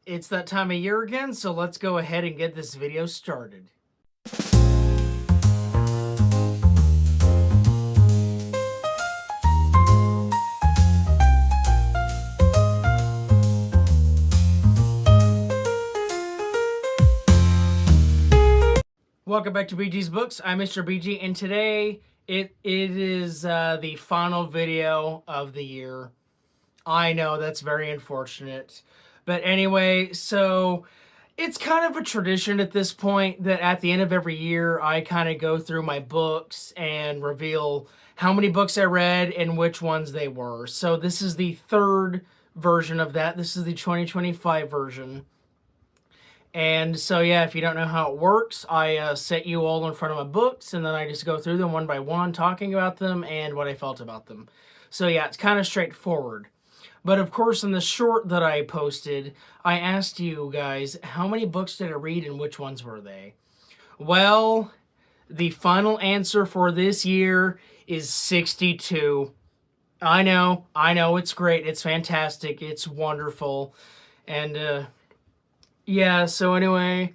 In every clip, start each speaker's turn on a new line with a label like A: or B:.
A: It's that time of year again, so let's go ahead and get this video started. Welcome back to BG's Books. I'm Mr. BG, and today it is the final video of the year. I know, that's very unfortunate. But anyway, so it's kind of a tradition at this point that at the end of every year, I kind of go through my books and reveal how many books I read and which ones they were. So this is the third version of that. This is the 2025 version. And so, yeah, if you don't know how it works, I set you all in front of my books, and then I just go through them one by one, talking about them and what I felt about them. So, yeah, it's kind of straightforward. But, of course, in the short that I posted, I asked you guys, how many books did I read and which ones were they? Well, the final answer for this year is 62. I know, it's great, it's fantastic, it's wonderful, and, yeah, so anyway,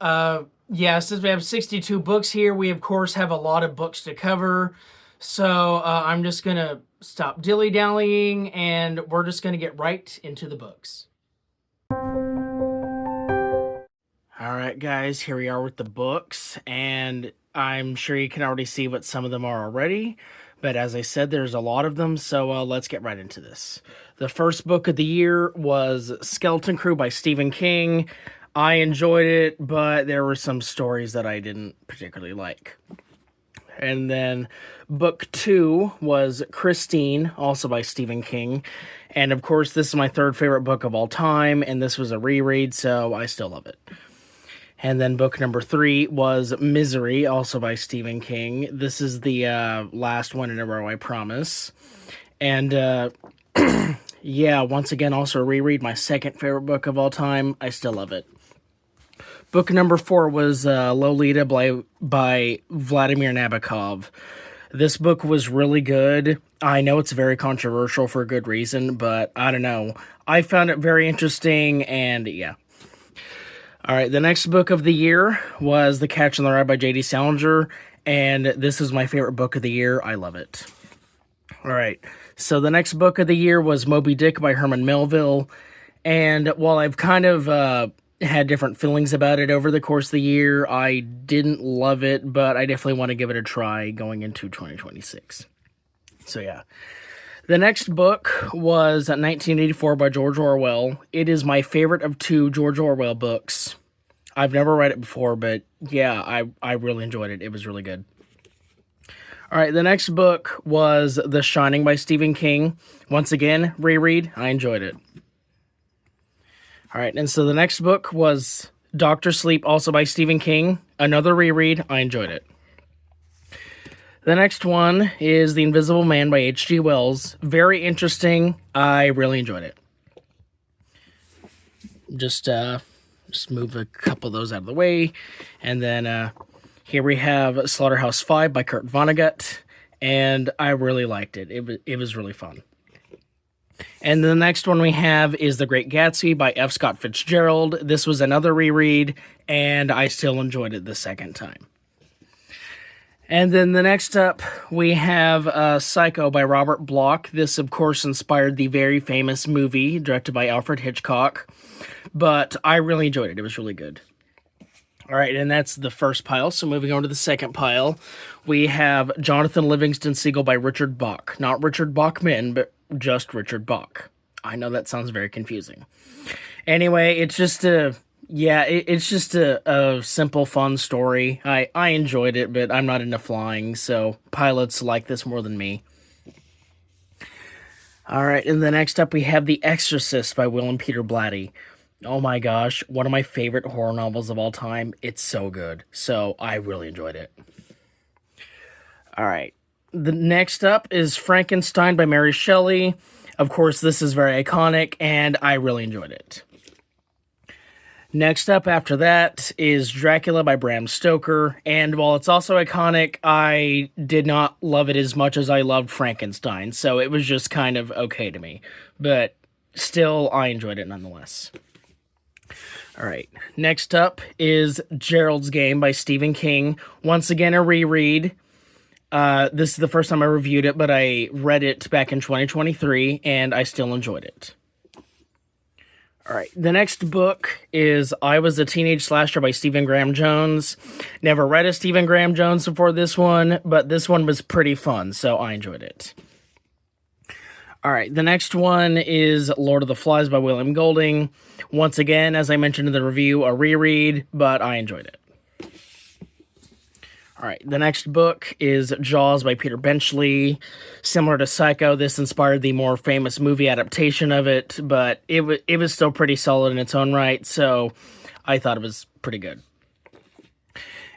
A: since we have 62 books here, we of course have a lot of books to cover. So I'm just going to stop dilly-dallying and we're just going to get right into the books. Alright guys, here we are with the books, and I'm sure you can already see what some of them are already. But as I said, there's a lot of them, so let's get right into this. The first book of the year was Skeleton Crew by Stephen King. I enjoyed it, but there were some stories that I didn't particularly like. And then book 2 was Christine, also by Stephen King. And of course, this is my third favorite book of all time, and this was a reread, so I still love it. And then book number 3 was Misery, also by Stephen King. This is the last one in a row, I promise. And yeah, once again, also reread, my second favorite book of all time. I still love it. Book number 4 was Lolita by Vladimir Nabokov. This book was really good. I know it's very controversial for a good reason, but I don't know. I found it very interesting, and yeah. All right, the next book of the year was The Catcher in the Rye by J.D. Salinger, and this is my favorite book of the year. I love it. All right, so the next book of the year was Moby Dick by Herman Melville, and while I've kind of had different feelings about it over the course of the year, I didn't love it, but I definitely want to give it a try going into 2026. So yeah. The next book was 1984 by George Orwell. It is my favorite of 2 George Orwell books. I've never read it before, but yeah, I really enjoyed it. It was really good. All right, the next book was The Shining by Stephen King. Once again, reread. I enjoyed it. All right, and so the next book was Doctor Sleep, also by Stephen King. Another reread. I enjoyed it. The next one is The Invisible Man by H.G. Wells. Very interesting. I really enjoyed it. Just move a couple of those out of the way. And then here we have Slaughterhouse-Five by Kurt Vonnegut. And I really liked it. It was really fun. And the next one we have is The Great Gatsby by F. Scott Fitzgerald. This was another reread, and I still enjoyed it the second time. And then the next up, we have Psycho by Robert Bloch. This, of course, inspired the very famous movie directed by Alfred Hitchcock. But I really enjoyed it. It was really good. All right, and that's the first pile. So moving on to the second pile, we have Jonathan Livingston Seagull by Richard Bach. Not Richard Bachman, but just Richard Bach. I know that sounds very confusing. Anyway, it's just a simple, fun story. I enjoyed it, but I'm not into flying, so pilots like this more than me. All right, and the next up we have The Exorcist by William Peter Blatty. Oh my gosh, one of my favorite horror novels of all time. It's so good, so I really enjoyed it. All right, the next up is Frankenstein by Mary Shelley. Of course, this is very iconic, and I really enjoyed it. Next up after that is Dracula by Bram Stoker, and while it's also iconic, I did not love it as much as I loved Frankenstein, so it was just kind of okay to me. But still, I enjoyed it nonetheless. All right. Next up is Gerald's Game by Stephen King. Once again, a reread. This is the first time I reviewed it, but I read it back in 2023, and I still enjoyed it. All right. The next book is I Was a Teenage Slasher by Stephen Graham Jones. Never read a Stephen Graham Jones before this one, but this one was pretty fun, so I enjoyed it. All right, the next one is Lord of the Flies by William Golding. Once again, as I mentioned in the review, a reread, but I enjoyed it. All right, the next book is Jaws by Peter Benchley. Similar to Psycho, this inspired the more famous movie adaptation of it, but it was still pretty solid in its own right, so I thought it was pretty good.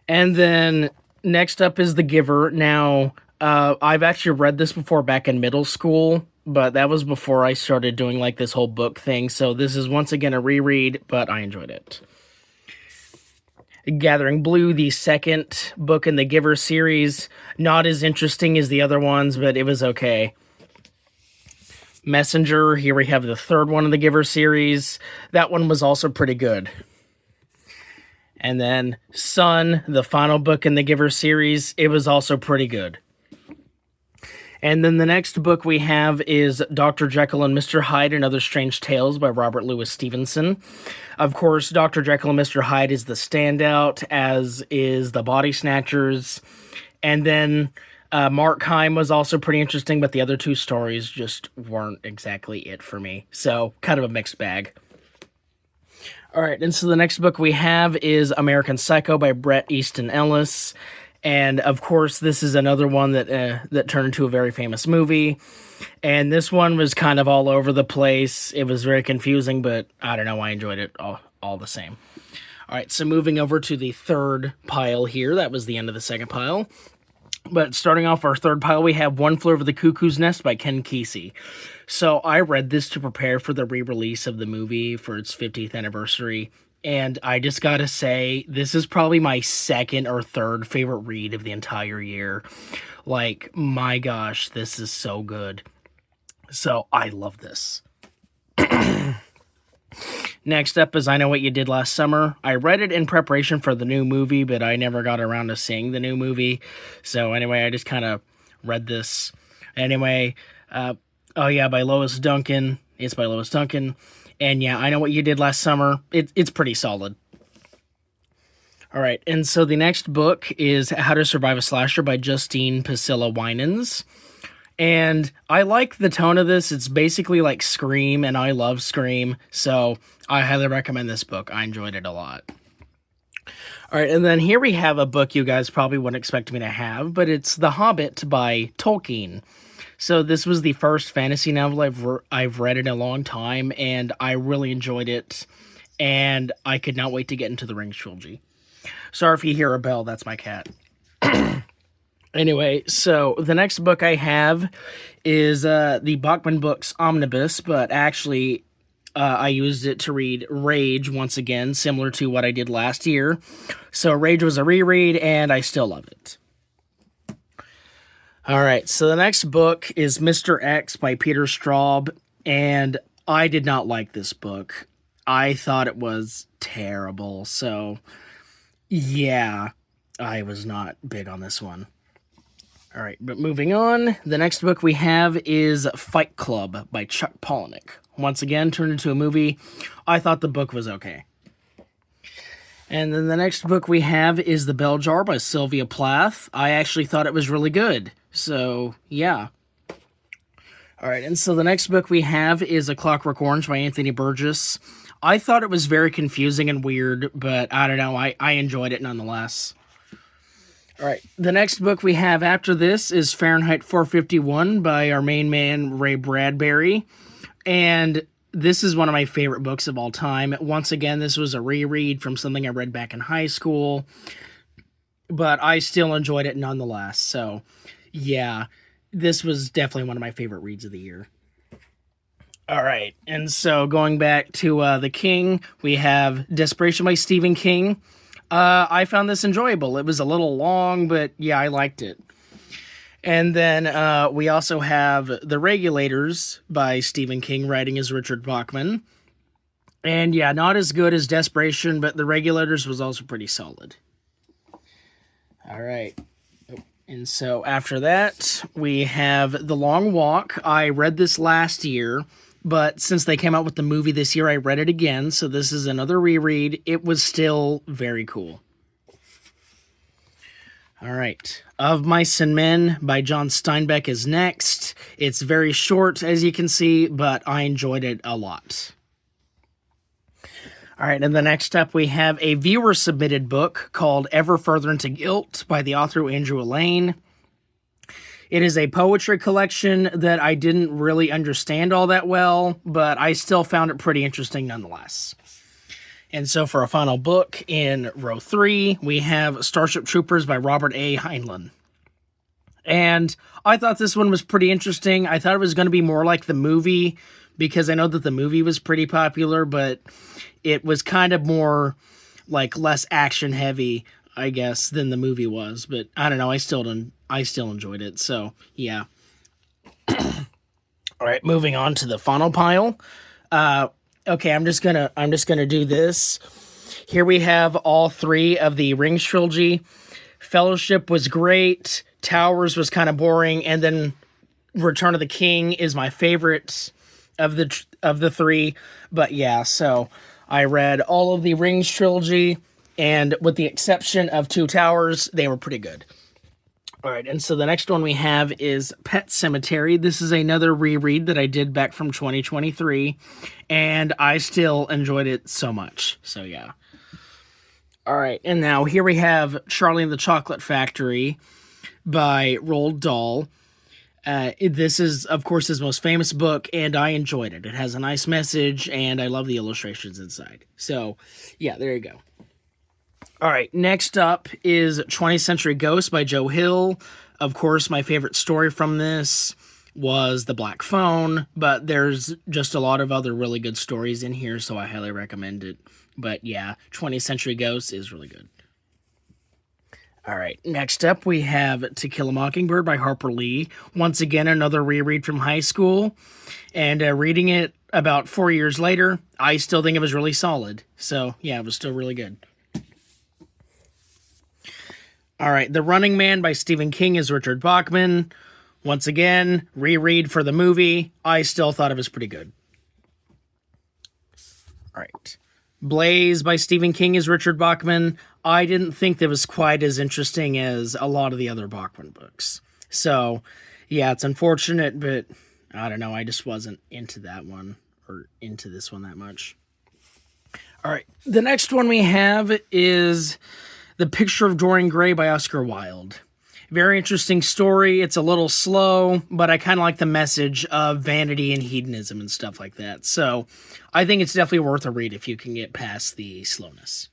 A: And then next up is The Giver. Now, I've actually read this before back in middle school, but that was before I started doing like this whole book thing, so this is once again a reread, but I enjoyed it. Gathering Blue, the second book in the Giver series, not as interesting as the other ones, but it was okay. Messenger, here we have the third one in the Giver series. That one was also pretty good. And then Sun, the final book in the Giver series, it was also pretty good. And then the next book we have is Dr. Jekyll and Mr. Hyde and Other Strange Tales by Robert Louis Stevenson. Of course, Dr. Jekyll and Mr. Hyde is the standout, as is The Body Snatchers. And then Markheim was also pretty interesting, but the other two stories just weren't exactly it for me. So, kind of a mixed bag. All right, and so the next book we have is American Psycho by Bret Easton Ellis. And of course, this is another one that turned into a very famous movie. And this one was kind of all over the place. It was very confusing, but I don't know, I enjoyed it all the same. All right, so moving over to the third pile here. That was the end of the second pile. But starting off our third pile, we have One Flew Over the Cuckoo's Nest by Ken Kesey. So I read this to prepare for the re-release of the movie for its 50th anniversary. And I just gotta say, this is probably my second or third favorite read of the entire year. Like, my gosh, this is so good. So, I love this. Next up is I Know What You Did Last Summer. I read it in preparation for the new movie, but I never got around to seeing the new movie. So, anyway, I just kind of read this. Anyway, by Lois Duncan. It's by Lois Duncan. And yeah, I Know What You Did Last Summer. It's pretty solid. All right, and so the next book is How to Survive a Slasher by Justine Priscilla Winans. And I like the tone of this. It's basically like Scream, and I love Scream. So I highly recommend this book. I enjoyed it a lot. All right, and then here we have a book you guys probably wouldn't expect me to have, but it's The Hobbit by Tolkien. So this was the first fantasy novel I've read in a long time, and I really enjoyed it, and I could not wait to get into the Rings trilogy. Sorry if you hear a bell, that's my cat. Anyway, so the next book I have is the Bachman Books Omnibus, but actually I used it to read Rage once again, similar to what I did last year. So Rage was a reread, and I still love it. All right, so the next book is Mr. X by Peter Straub, and I did not like this book. I thought it was terrible, so yeah, I was not big on this one. All right, but moving on, the next book we have is Fight Club by Chuck Palahniuk. Once again, turned into a movie. I thought the book was okay. And then the next book we have is The Bell Jar by Sylvia Plath. I actually thought it was really good. So, yeah. All right, and so the next book we have is A Clockwork Orange by Anthony Burgess. I thought it was very confusing and weird, but I don't know, I enjoyed it nonetheless. All right, the next book we have after this is Fahrenheit 451 by our main man, Ray Bradbury. And this is one of my favorite books of all time. Once again, this was a reread from something I read back in high school, but I still enjoyed it nonetheless. So, yeah, this was definitely one of my favorite reads of the year. All right, and so going back to The King, we have Desperation by Stephen King. I found this enjoyable. It was a little long, but yeah, I liked it. And then we also have The Regulators by Stephen King, writing as Richard Bachman. And yeah, not as good as Desperation, but The Regulators was also pretty solid. All right. And so after that, we have The Long Walk. I read this last year, but since they came out with the movie this year, I read it again. So this is another reread. It was still very cool. All right. Of Mice and Men by John Steinbeck is next. It's very short, as you can see, but I enjoyed it a lot. All right, and the next up we have a viewer-submitted book called Ever Further Into Guilt by the author Andrew Elaine. It is a poetry collection that I didn't really understand all that well, but I still found it pretty interesting nonetheless. And so for a final book in row 3, we have Starship Troopers by Robert A. Heinlein. And I thought this one was pretty interesting. I thought it was going to be more like the movie, because I know that the movie was pretty popular, but it was kind of more like less action heavy, I guess, than the movie was. But I don't know, I still enjoyed it. So yeah. All right, moving on to the final pile. Okay, I'm just gonna do this. Here we have all 3 of the Rings trilogy. Fellowship was great. Towers was kind of boring, and then Return of the King is my favorite of the 3. But yeah, so I read all of the Rings trilogy, and with the exception of 2 Towers, they were pretty good. All right, and so the next one we have is Pet Sematary. This is another reread that I did back from 2023, and I still enjoyed it so much. So yeah. All right, and now here we have Charlie and the Chocolate Factory by Roald Dahl. This is, of course, his most famous book, and I enjoyed it. It has a nice message, and I love the illustrations inside. So, yeah, there you go. All right, next up is 20th Century Ghost by Joe Hill. Of course, my favorite story from this was The Black Phone, but there's just a lot of other really good stories in here, so I highly recommend it. But yeah, 20th Century Ghost is really good. All right, next up we have To Kill a Mockingbird by Harper Lee. Once again, another reread from high school. And reading it about 4 years later, I still think it was really solid. So yeah, it was still really good. All right, The Running Man by Stephen King is Richard Bachman. Once again, reread for the movie. I still thought it was pretty good. All right. Blaze by Stephen King is Richard Bachman. I didn't think that was quite as interesting as a lot of the other Bachman books. So, yeah, it's unfortunate, but I don't know. I just wasn't into that one or into this one that much. All right. The next one we have is The Picture of Dorian Gray by Oscar Wilde. Very interesting story. It's a little slow, but I kind of like the message of vanity and hedonism and stuff like that. So I think it's definitely worth a read if you can get past the slowness.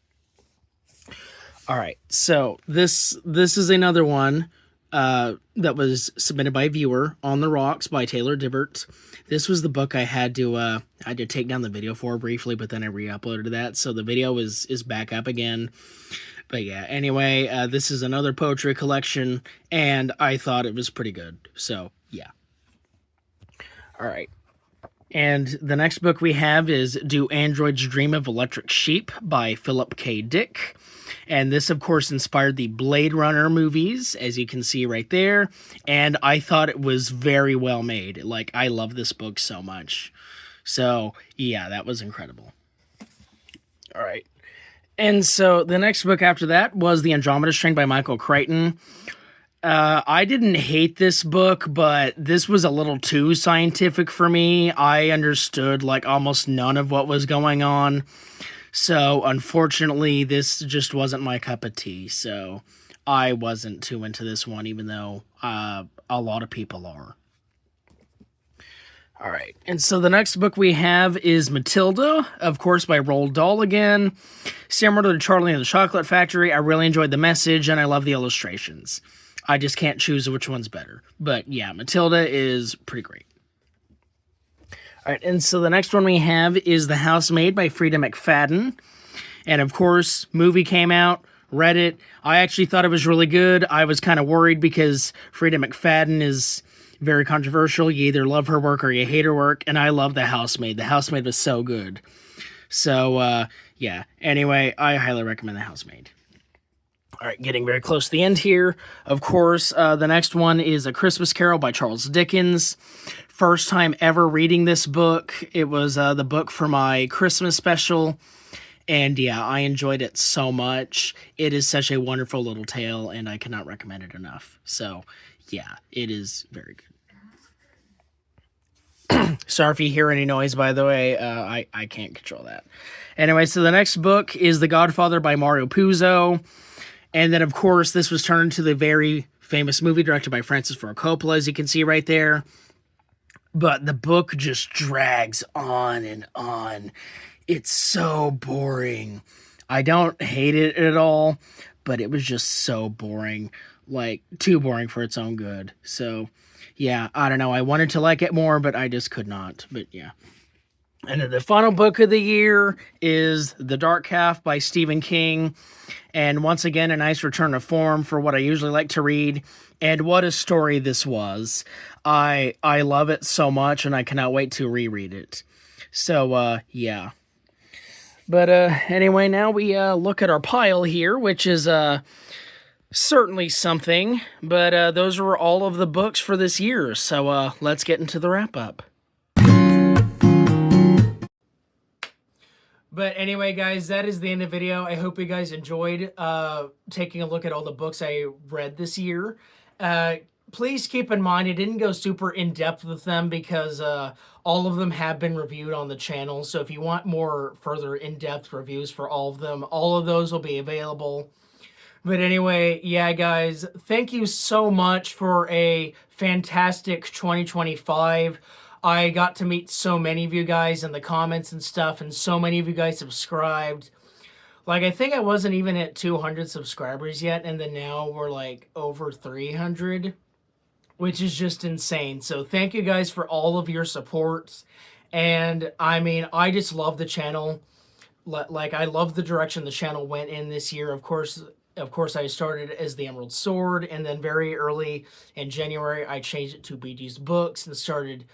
A: All right, so this is another one that was submitted by a viewer, On the Rocks by Taylor Dibbert. This was the book I had to take down the video for briefly, but then I re-uploaded that, so the video is back up again. But yeah, anyway, this is another poetry collection, and I thought it was pretty good. So, yeah. All right. And the next book we have is Do Androids Dream of Electric Sheep by Philip K. Dick. And this, of course, inspired the Blade Runner movies, as you can see right there. And I thought it was very well made. Like, I love this book so much. So, yeah, that was incredible. All right. And so the next book after that was The Andromeda Strain by Michael Crichton. I didn't hate this book, but this was a little too scientific for me. I understood like almost none of what was going on. So unfortunately, this just wasn't my cup of tea. So I wasn't too into this one, even though a lot of people are. All right, and so the next book we have is Matilda, of course, by Roald Dahl again. Similar to Charlie and the Chocolate Factory, I really enjoyed the message, and I love the illustrations. I just can't choose which one's better. But yeah, Matilda is pretty great. All right, and so the next one we have is The Housemaid by Frida McFadden. And of course, movie came out, read it. I actually thought it was really good. I was kind of worried because Frida McFadden is very controversial. You either love her work or you hate her work, and I love The Housemaid. The Housemaid was so good. So, yeah. Anyway, I highly recommend The Housemaid. All right, getting very close to the end here. Of course, the next one is A Christmas Carol by Charles Dickens. First time ever reading this book. It was the book for my Christmas special. And yeah, I enjoyed it so much. It is such a wonderful little tale, and I cannot recommend it enough. So, yeah, it is very good. Sorry if you hear any noise, by the way. I can't control that. Anyway, so the next book is The Godfather by Mario Puzo. And then, of course, this was turned into the very famous movie directed by Francis Ford Coppola, as you can see right there. But the book just drags on and on. It's so boring. I don't hate it at all, but it was just so boring. Like, too boring for its own good. So, yeah, I don't know. I wanted to like it more, but I just could not. But, yeah. And then the final book of the year is The Dark Half by Stephen King. And once again, a nice return to form for what I usually like to read. And what a story this was. I love it so much, and I cannot wait to reread it. So, yeah. But anyway, now we look at our pile here, which is certainly something. But those were all of the books for this year. So let's get into the wrap-up. But anyway, guys, that is the end of the video. I hope you guys enjoyed taking a look at all the books I read this year. Please keep in mind, I didn't go super in-depth with them because all of them have been reviewed on the channel. So if you want more further in-depth reviews for all of them, all of those will be available. But anyway, yeah, guys, thank you so much for a fantastic 2025. I got to meet so many of you guys in the comments and stuff, and so many of you guys subscribed. Like, I think I wasn't even at 200 subscribers yet, and then now we're like over 300, which is just insane. So thank you guys for all of your support. And I mean, I just love the channel. Like, I love the direction the channel went in this year. Of course, I started as the Emerald Sword, and then very early in January, I changed it to BG's Books and started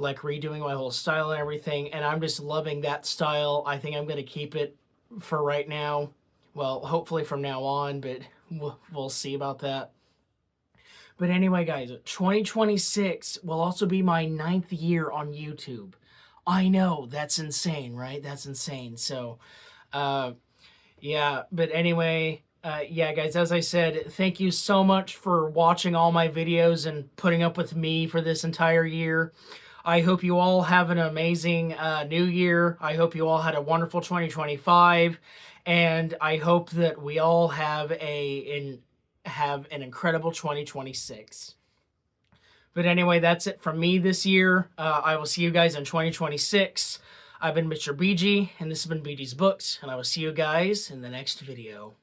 A: like redoing my whole style and everything. And I'm just loving that style. I think I'm going to keep it for right now. Well, hopefully from now on, but we'll see about that. But anyway, guys, 2026 will also be my 9th year on YouTube. I know, that's insane, right? That's insane. So, yeah, but anyway, yeah, guys, as I said, thank you so much for watching all my videos and putting up with me for this entire year. I hope you all have an amazing new year. I hope you all had a wonderful 2025. And I hope that we all have an incredible 2026. But anyway, that's it from me this year. I will see you guys in 2026. I've been Mr. BG, and this has been BG's Books, and I will see you guys in the next video.